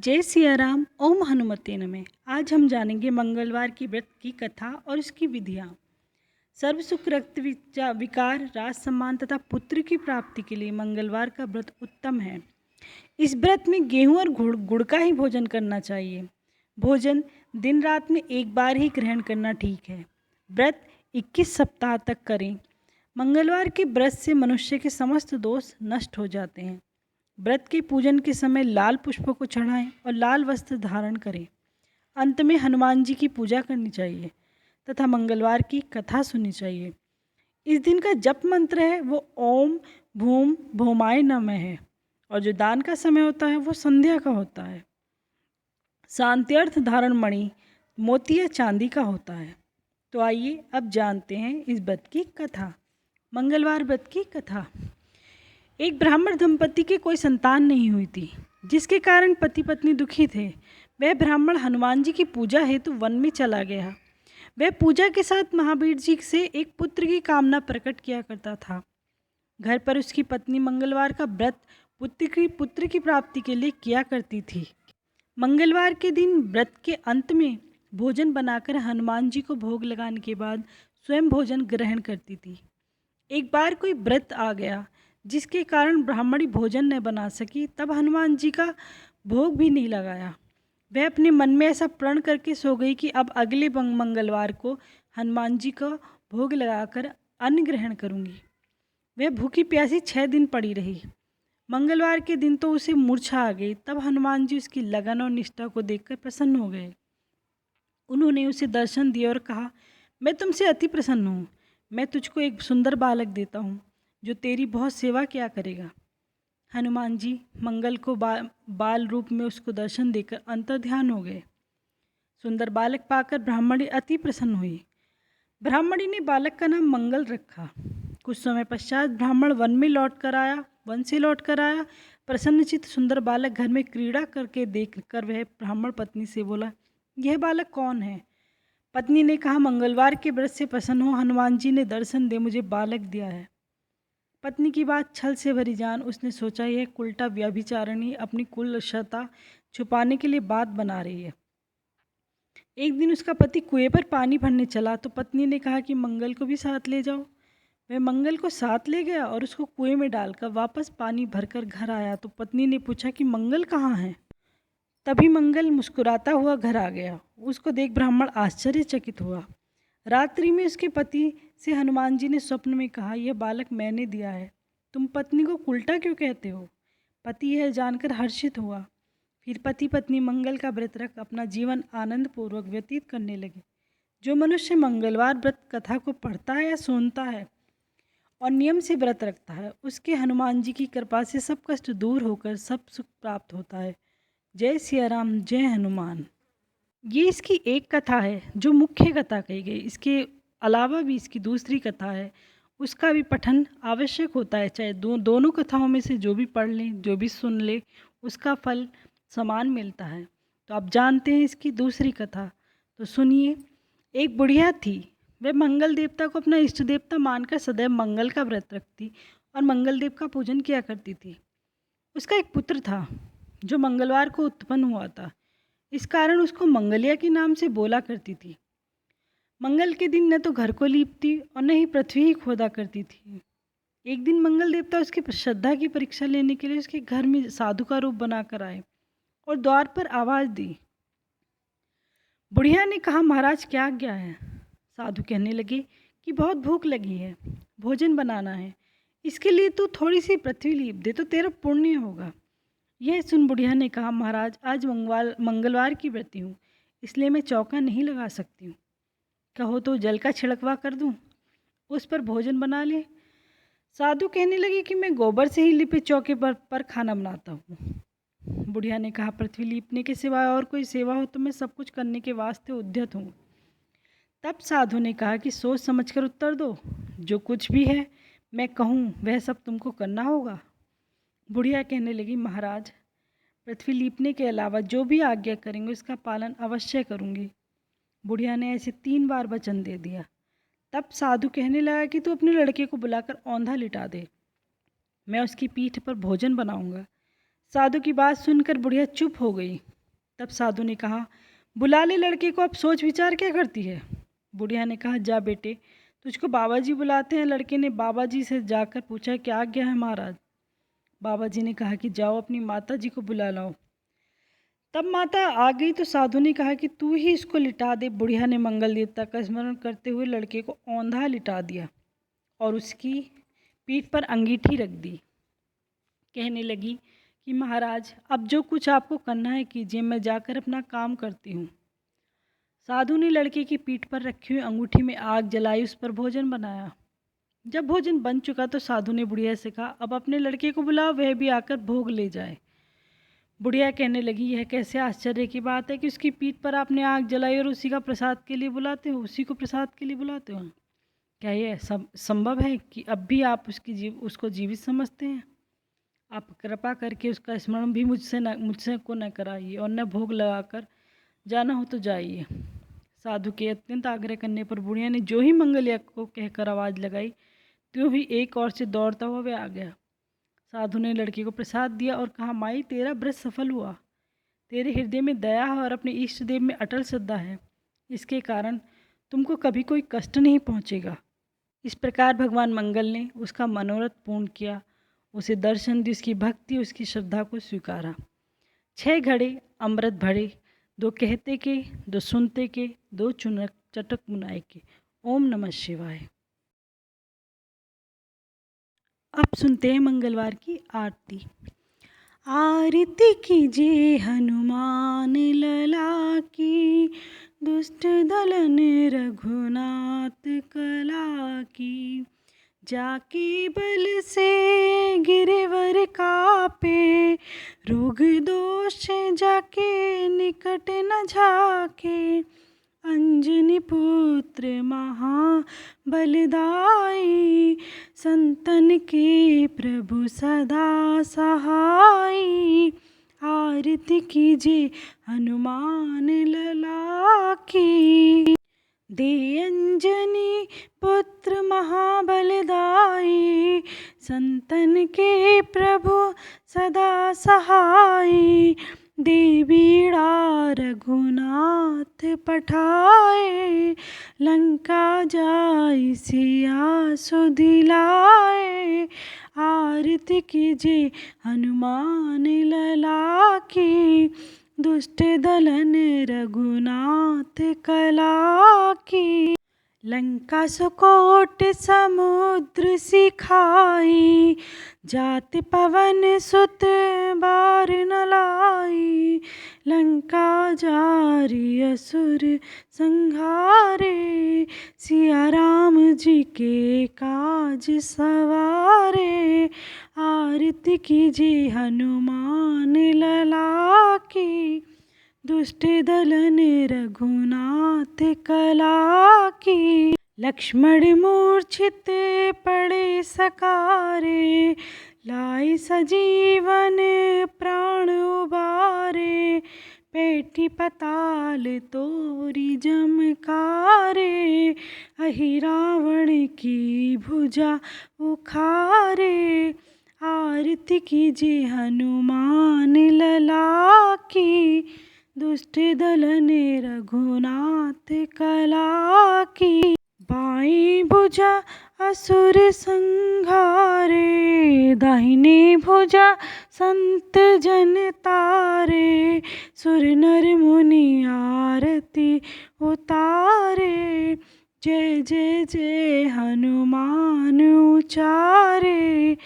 जय सिया राम। ओम हनुमते नमः। आज हम जानेंगे मंगलवार की व्रत की कथा और उसकी विधियाँ। सर्व सुख रक्त विकार राज सम्मान तथा पुत्र की प्राप्ति के लिए मंगलवार का व्रत उत्तम है। इस व्रत में गेहूं और गुड़ का ही भोजन करना चाहिए। भोजन दिन रात में एक बार ही ग्रहण करना ठीक है। व्रत 21 सप्ताह तक करें। मंगलवार के व्रत से मनुष्य के समस्त दोष नष्ट हो जाते हैं। व्रत के पूजन के समय लाल पुष्पों को चढ़ाएं और लाल वस्त्र धारण करें। अंत में हनुमान जी की पूजा करनी चाहिए तथा मंगलवार की कथा सुननी चाहिए। इस दिन का जप मंत्र है वो ओम भूम भौमाय नमः है और जो दान का समय होता है वो संध्या का होता है। शांत्यर्थ धारण मणि मोती या चांदी का होता है। तो आइए अब जानते हैं इस व्रत की कथा। मंगलवार व्रत की कथा। एक ब्राह्मण दंपति के कोई संतान नहीं हुई थी, जिसके कारण पति पत्नी दुखी थे। वह ब्राह्मण हनुमान जी की पूजा हेतु वन में चला गया। वह पूजा के साथ महावीर जी से एक पुत्र की कामना प्रकट किया करता था। घर पर उसकी पत्नी मंगलवार का व्रत पुत्र की प्राप्ति के लिए किया करती थी। मंगलवार के दिन व्रत के अंत में भोजन बनाकर हनुमान जी को भोग लगाने के बाद स्वयं भोजन ग्रहण करती थी। एक बार कोई व्रत आ गया जिसके कारण ब्राह्मणी भोजन न बना सकी, तब हनुमान जी का भोग भी नहीं लगाया। वह अपने मन में ऐसा प्रण करके सो गई कि अब अगले मंगलवार को हनुमान जी का भोग लगाकर अन्न ग्रहण करूंगी। वह भूखी प्यासी 6 दिन पड़ी रही। मंगलवार के दिन तो उसे मूर्छा आ गई। तब हनुमान जी उसकी लगन और निष्ठा को देखकर प्रसन्न हो गए। उन्होंने उसे दर्शन दिया और कहा, मैं तुमसे अति प्रसन्न हूँ। मैं तुझको एक सुंदर बालक देता हूँ जो तेरी बहुत सेवा किया करेगा। हनुमान जी मंगल को बाल रूप में उसको दर्शन देकर अंतर्ध्यान हो गए। सुंदर बालक पाकर ब्राह्मणी अति प्रसन्न हुई। ब्राह्मणी ने बालक का नाम मंगल रखा। कुछ समय पश्चात ब्राह्मण वन से लौट कर आया। प्रसन्नचित्त सुंदर बालक घर में क्रीड़ा करके देखकर वह ब्राह्मण पत्नी से बोला, यह बालक कौन है? पत्नी ने कहा, मंगलवार के व्रत से प्रसन्न हो हनुमान जी ने दर्शन दे मुझे बालक दिया है। पत्नी की बात छल से भरी जान उसने सोचा, यह उल्टा व्यभिचारिणी अपनी कुलशता छुपाने के लिए बात बना रही है। एक दिन उसका पति कुएं पर पानी भरने चला तो पत्नी ने कहा कि मंगल को भी साथ ले जाओ। वह मंगल को साथ ले गया और उसको कुएं में डालकर वापस पानी भरकर घर आया तो पत्नी ने पूछा कि मंगल कहाँ है? तभी मंगल मुस्कुराता हुआ घर आ गया। उसको देख ब्राह्मण आश्चर्यचकित हुआ। रात्रि में उसके पति से हनुमान जी ने स्वप्न में कहा, यह बालक मैंने दिया है, तुम पत्नी को उल्टा क्यों कहते हो? पति यह जानकर हर्षित हुआ। फिर पति पत्नी मंगल का व्रत रख अपना जीवन आनंद पूर्वक व्यतीत करने लगे। जो मनुष्य मंगलवार व्रत कथा को पढ़ता है या सुनता है और नियम से व्रत रखता है, उसके हनुमान जी की कृपा से सब कष्ट दूर होकर सब सुख प्राप्त होता है। जय सिया राम, जय हनुमान। ये इसकी एक कथा है जो मुख्य कथा कही गई। इसके अलावा भी इसकी दूसरी कथा है, उसका भी पठन आवश्यक होता है। चाहे दोनों कथाओं में से जो भी पढ़ लें, जो भी सुन ले, उसका फल समान मिलता है। तो आप जानते हैं इसकी दूसरी कथा, तो सुनिए। एक बुढ़िया थी। वह मंगल देवता को अपना इष्ट देवता मानकर सदैव मंगल का व्रत रखती और मंगल देव का पूजन किया करती थी। उसका एक पुत्र था जो मंगलवार को उत्पन्न हुआ था। इस कारण उसको मंगलिया के नाम से बोला करती थी। मंगल के दिन न तो घर को लीपती और न ही पृथ्वी ही खोदा करती थी। एक दिन मंगल देवता उसकी श्रद्धा की परीक्षा लेने के लिए उसके घर में साधु का रूप बनाकर आए और द्वार पर आवाज दी। बुढ़िया ने कहा, महाराज क्या आज्ञा है? साधु कहने लगे कि बहुत भूख लगी है, भोजन बनाना है, इसके लिए तू थोड़ी सी पृथ्वी लीप दे तो तेरा पुण्य होगा। यह सुन बुढ़िया ने कहा, महाराज आज मंगलवार की व्रती हूँ, इसलिए मैं चौका नहीं लगा सकती हूँ। कहो तो जल का छिड़कवा कर दूँ, उस पर भोजन बना ले। साधु कहने लगे कि मैं गोबर से ही लिपे चौके पर खाना बनाता हूँ। बुढ़िया ने कहा, पृथ्वी लीपने के सिवाय और कोई सेवा हो तो मैं सब कुछ करने के वास्ते उद्यत हूँ। तब साधु ने कहा कि सोच समझकर उत्तर दो, जो कुछ भी है मैं कहूँ वह सब तुमको करना होगा। बुढ़िया कहने लगी, महाराज पृथ्वी लीपने के अलावा जो भी आज्ञा करेंगे उसका पालन अवश्य करूँगी। बुढ़िया ने ऐसे 3 बार वचन दे दिया। तब साधु कहने लगा कि तू अपने लड़के को बुलाकर औंधा लिटा दे, मैं उसकी पीठ पर भोजन बनाऊंगा। साधु की बात सुनकर बुढ़िया चुप हो गई। तब साधु ने कहा, बुला ले लड़के को, अब सोच विचार क्या करती है। बुढ़िया ने कहा, जा बेटे, तुझको बाबा जी बुलाते हैं। लड़के ने बाबा जी से जाकर पूछा, क्या आज्ञा है महाराज। बाबा जी ने कहा कि जाओ अपनी माता जी को बुला लाओ। तब माता आ गई तो साधु ने कहा कि तू ही इसको लिटा दे। बुढ़िया ने मंगल देवता का स्मरण करते हुए लड़के को औंधा लिटा दिया और उसकी पीठ पर अंगीठी रख दी। कहने लगी कि महाराज, अब जो कुछ आपको करना है कीजिए, मैं जाकर अपना काम करती हूँ। साधु ने लड़के की पीठ पर रखी हुई अंगूठी में आग जलाई, उस पर भोजन बनाया। जब भोजन बन चुका तो साधु ने बुढ़िया से कहा, अब अपने लड़के को बुलाओ, वह भी आकर भोग ले जाए। बुढ़िया कहने लगी, यह कैसे आश्चर्य की बात है कि उसकी पीठ पर आपने आग जलाई और उसी को प्रसाद के लिए बुलाते हो। क्या यह सब संभव है कि अब भी आप उसको जीवित समझते हैं। आप कृपा करके उसका स्मरण भी मुझसे को न कराइए और न भोग लगाकर जाना हो तो जाइए। साधु के अत्यंत आग्रह करने पर बुढ़िया ने जो ही मंगल यज्ञ को कहकर आवाज़ लगाई, त्यों ही एक ओर से दौड़ता हुआ वह आ गया। साधु ने लड़के को प्रसाद दिया और कहा, माई, तेरा व्रत सफल हुआ। तेरे हृदय में दया है और अपने इष्ट देव में अटल श्रद्धा है, इसके कारण तुमको कभी कोई कष्ट नहीं पहुँचेगा। इस प्रकार भगवान मंगल ने उसका मनोरथ पूर्ण किया, उसे दर्शन दी, उसकी भक्ति, उसकी श्रद्धा को स्वीकारा। 6 घड़े अमृत भरे, 2 कहते के, 2 सुनते के, 2 चटक मुनाए के। ओम नमः शिवाय। अब सुनते हैं मंगलवार की आरती। आरती कीजिए हनुमान लला की, दुष्ट दलन रघुनाथ कला की। जाके बल से गिरवर कापे, रोग दोष जाके निकट न झाके। अंजनी पुत्र महाबलदाई, संतन के प्रभु सदा सहाई। आरती कीजिए हनुमान लला की। दे अंजनी पुत्र महाबलदाई, संतन के प्रभु सदा सहाई। दे बीड़ा रघुनाथ पठाए, लंका जाई सिया सुधिलाए। आरती कीजिए हनुमान लला की, दुष्ट दलन रघुनाथ कला की। लंका सुकोट समुद्र सिखाई, जात पवन सुत बार न लाई। लंका जारी असुर संहारे, सिया राम जी के काज सवारे। आरती कीजिए हनुमान लला की, दुष्ट दलन रघुनाथ कला की। लक्ष्मण मूर्छित पड़े सकारे, लाई सजीवन प्राण उबारे। पेटी पताल तोरी जमकारे, अहि रावण की भुजा उखारे। आरती कीजिए हनुमान लला की, दुष्ट दलन रघुनाथ कला की। बाईं भुजा असुर संहारे, दाहिनी भुजा संत जन तारे। सुर नर मुनि आरती उतारे, जय जय जय हनुमान उचारे।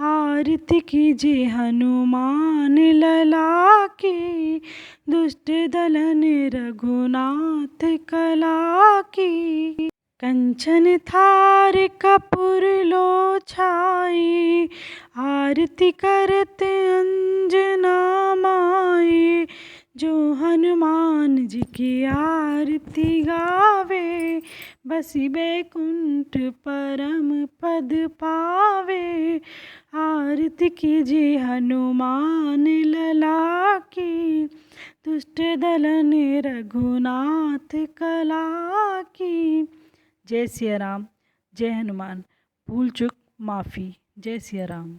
आरती कीजिए हनुमान लला की, दुष्ट दलन रघुनाथ कला की। कंचन थार कपूर लो छाई, आरती करत अंजना माई। जो हनुमान जी की आरती गावे, बसी बैकुंठ परम पद पावे। आरती कीजिए हनुमान लला की, दुष्ट दलन रघुनाथ कला की। जय सिया राम, जय हनुमान। भूल चूक माफ़ी। जय सिया राम।